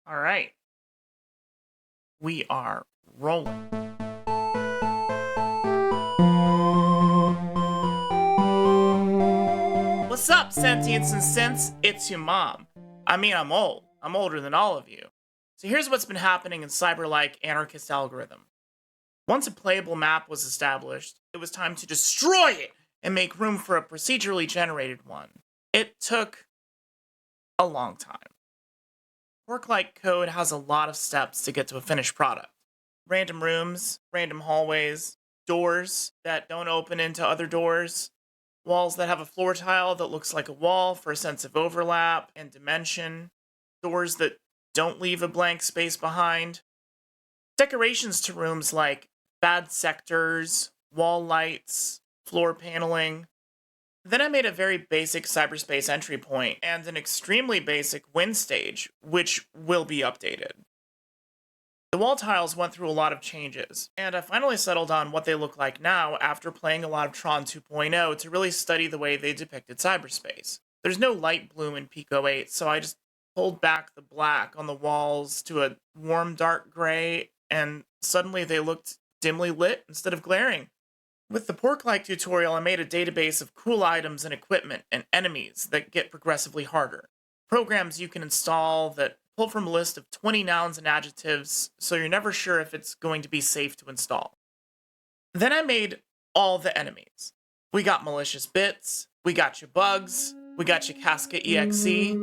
All right. We are rolling. What's up, sentients and synths? It's your mom. I mean, I'm old. I'm older than all of you. So here's what's been happening in Cyberlike Anarchist Algorithm. Once a playable map was established, it was time to destroy it and make room for a procedurally generated one. It took a long time. Porklike code has a lot of steps to get to a finished product. Random rooms, random hallways, doors that don't open into other doors, walls that have a floor tile that looks like a wall for a sense of overlap and dimension, doors that don't leave a blank space behind, decorations to rooms like bad sectors, wall lights, floor paneling. Then I made a very basic cyberspace entry point and an extremely basic win stage, which will be updated. The wall tiles went through a lot of changes, and I finally settled on what they look like now after playing a lot of Tron 2.0 to really study the way they depicted cyberspace. There's no light bloom in Pico 8, so I just pulled back the black on the walls to a warm dark gray, and suddenly they looked dimly lit instead of glaring. With the Porklike tutorial, I made a database of cool items and equipment and enemies that get progressively harder. Programs you can install that pull from a list of 20 nouns and adjectives, so you're never sure if it's going to be safe to install. Then I made all the enemies. We got malicious bits, we got your bugs, we got your Casca EXE,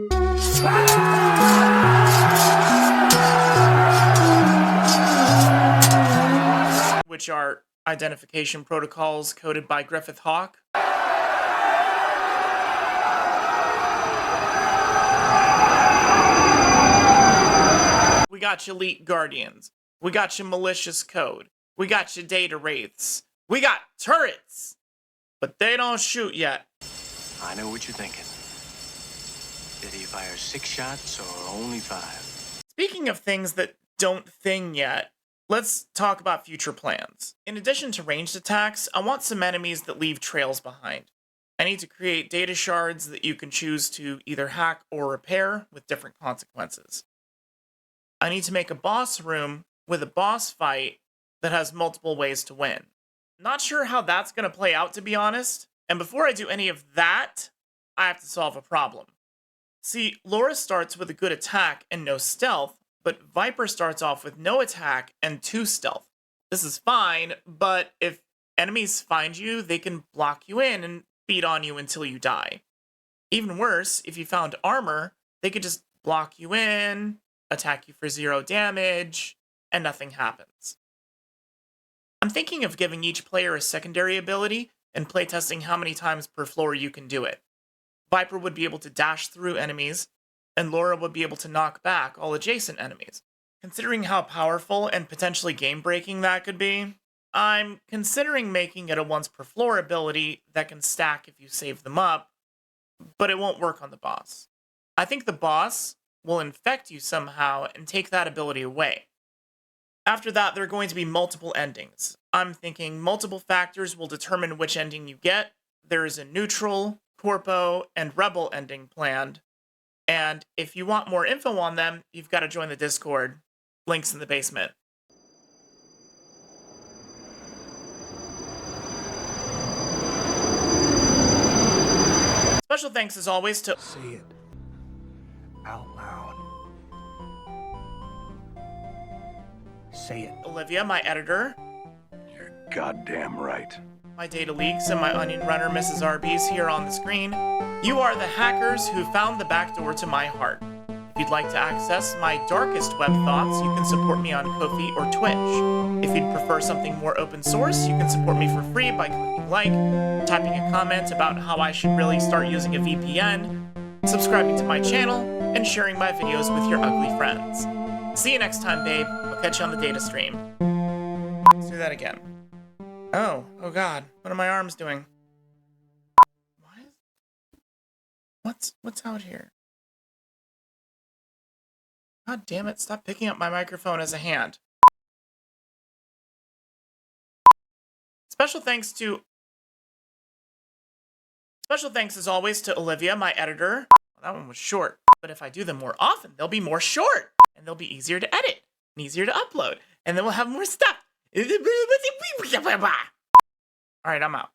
which are identification protocols coded by Griffith Hawk. We got your elite guardians. We got your malicious code. We got your data wraiths. We got turrets. But they don't shoot yet. I know what you're thinking. Did he fire 6 shots or only 5? Speaking of things that don't thing yet, let's talk about future plans. In addition to ranged attacks, I want some enemies that leave trails behind. I need to create data shards that you can choose to either hack or repair with different consequences. I need to make a boss room with a boss fight that has multiple ways to win. Not sure how that's going to play out, to be honest. And before I do any of that, I have to solve a problem. See, Laura starts with a good attack and no stealth, but Viper starts off with no attack and 2 stealth. This is fine, but if enemies find you, they can block you in and beat on you until you die. Even worse, if you found armor, they could just block you in, attack you for 0 damage, and nothing happens. I'm thinking of giving each player a secondary ability and playtesting how many times per floor you can do it. Viper would be able to dash through enemies, and Laura would be able to knock back all adjacent enemies. Considering how powerful and potentially game-breaking that could be, I'm considering making it a once per floor ability that can stack if you save them up, but it won't work on the boss. I think the boss will infect you somehow and take that ability away. After that, there are going to be multiple endings. I'm thinking multiple factors will determine which ending you get. There is a neutral, corpo, and rebel ending planned. And if you want more info on them, you've got to join the Discord. Links in the basement. Special thanks as always to... Say it out loud. Say it. Olivia, my editor, You're goddamn right. my data leaks, and my onion runner, Mrs. Arby's, here on the screen. You are the hackers who found the back door to my heart. If you'd like to access my darkest web thoughts, you can support me on Ko-fi or Twitch. If you'd prefer something more open source, you can support me for free by clicking like, typing a comment about how I should really start using a VPN, subscribing to my channel, and sharing my videos with your ugly friends. See you next time, babe. I'll catch you on the data stream. Let's do that again. Oh god, what are my arms doing? What's out here? God damn it, stop picking up my microphone as a hand. Special thanks as always to Olivia, my editor. Well, that one was short, but if I do them more often, they'll be more short. And and they'll be easier to edit and easier to upload, and then we'll have more stuff. All right, I'm out.